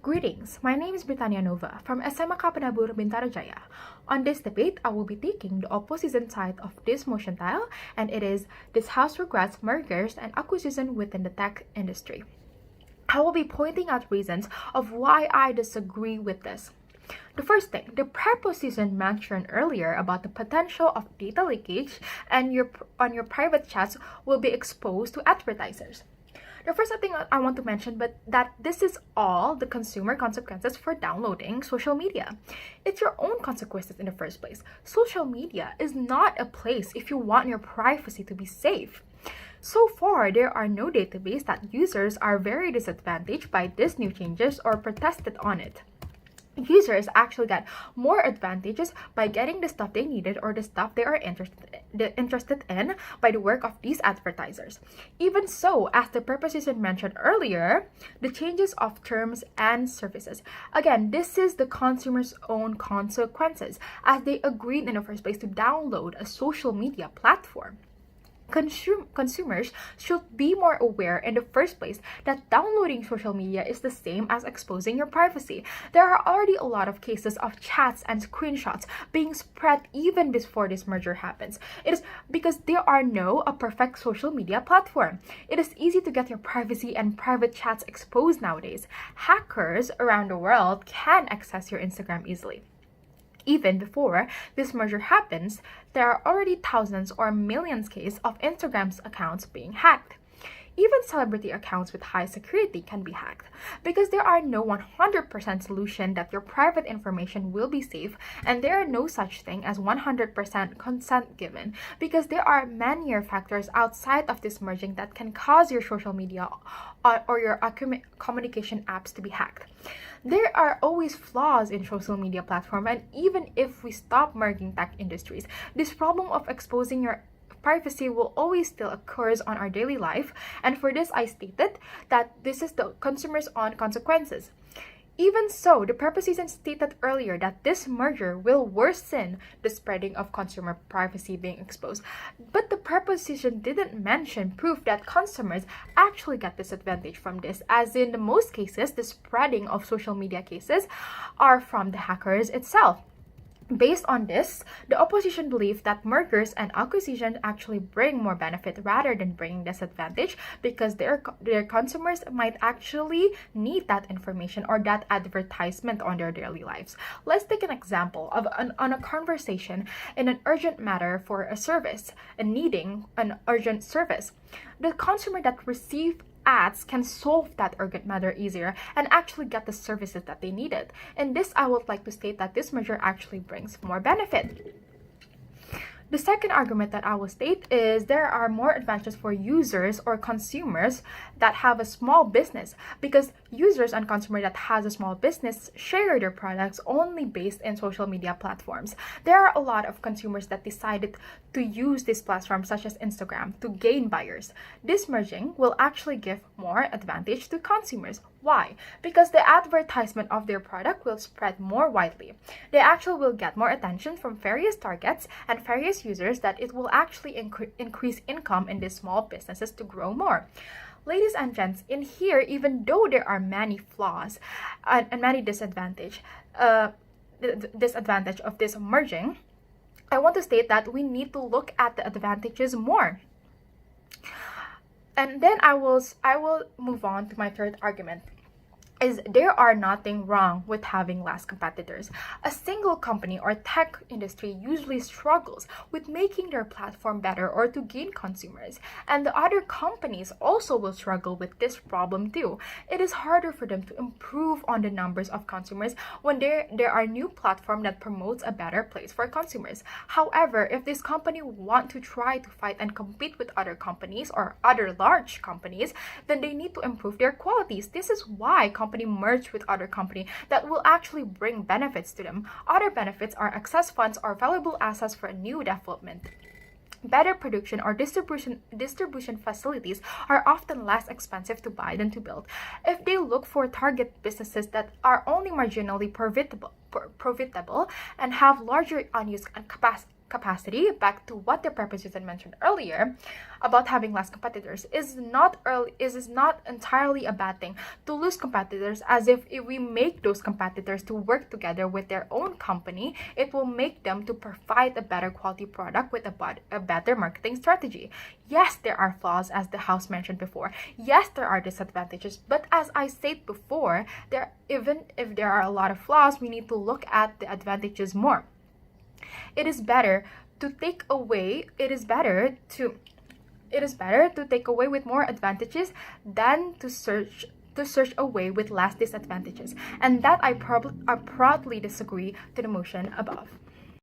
Greetings, my name is Britannia from SMA Kapanabur Bintarajaya. On this debate, I will be taking the opposition side of this motion tile, and it is this House regrets mergers and acquisition within the tech industry. I will be pointing out reasons of why I disagree with this. The first thing, the preposition mentioned earlier about the potential of data leakage and your private chats will be exposed to advertisers. The first thing I want to mention, but that this is all the consumer consequences for downloading social media. It's your own consequences in the first place. Social media is not a place if you want your privacy to be safe. So far, there are no database that users are very disadvantaged by these new changes or protested on it. Users actually get more advantages by getting the stuff they needed or the stuff they are interested in by the work of these advertisers. Even so, as the preposition mentioned earlier, the changes of terms and services. Again, this is the consumer's own consequences as they agreed in the first place to download a social media platform. Consumers should be more aware in the first place that downloading social media is the same as exposing your privacy. There are already a lot of cases of chats and screenshots being spread even before this merger happens. It is because there are no perfect social media platform. It is easy to get your privacy and private chats exposed nowadays. Hackers around the world can access your Instagram easily. Even before this merger happens, there are already thousands or millions cases of Instagram's accounts being hacked. Even celebrity accounts with high security can be hacked because there are no 100% solution that your private information will be safe, and there are no such thing as 100% consent given because there are many factors outside of this merging that can cause your social media or your communication apps to be hacked. There are always flaws in social media platform, and even if we stop merging tech industries, this problem of exposing your privacy will always still occurs on our daily life, and for this I stated that this is the consumer's own consequences. Even so, the preposition stated earlier that this merger will worsen the spreading of consumer privacy being exposed. But the preposition didn't mention proof that consumers actually get disadvantage from this, as in the most cases, the spreading of social media cases are from the hackers itself. Based on this, the opposition believed that mergers and acquisitions actually bring more benefit rather than bringing disadvantage because their consumers might actually need that information or that advertisement on their daily lives. Let's take an example of on a conversation in an urgent matter for a service and needing an urgent service. The consumer that received ads can solve that urgent matter easier and actually get the services that they needed. In this, I would like to state that this measure actually brings more benefit. The second argument that I will state is there are more advantages for users or consumers that have a small business because users and consumers that has a small business share their products only based in social media platforms. There are a lot of consumers that decided to use this platform such as Instagram to gain buyers. This merging will actually give more advantage to consumers. Why? Because the advertisement of their product will spread more widely. They actually will get more attention from various targets and various users that it will actually increase income in these small businesses to grow more. Ladies and gents, in here, even though there are many flaws and many disadvantage of this merging, I want to state that we need to look at the advantages more. And then I will move on to my third argument. Is there are nothing wrong with having less competitors. A single company or tech industry usually struggles with making their platform better or to gain consumers, and the other companies also will struggle with this problem too. It is harder for them to improve on the numbers of consumers when there are new platform that promotes a better place for consumers. However, if this company want to try to fight and compete with other companies or other large companies, then they need to improve their qualities. This is why company merge with other company that will actually bring benefits to them. Other benefits are access funds or valuable assets for a new development. Better production or distribution facilities are often less expensive to buy than to build. If they look for target businesses that are only marginally profitable and have larger unused capacity, back to what the proposition mentioned earlier about having less competitors, is not entirely a bad thing to lose competitors, as if we make those competitors to work together with their own company, it will make them to provide a better quality product with a better marketing strategy. Yes, there are flaws, as the house mentioned before. Yes, there are disadvantages, but as I said before, even if there are a lot of flaws, we need to look at the advantages more. It is better to take away with more advantages than to search away with less disadvantages. And that I proudly disagree to the motion above.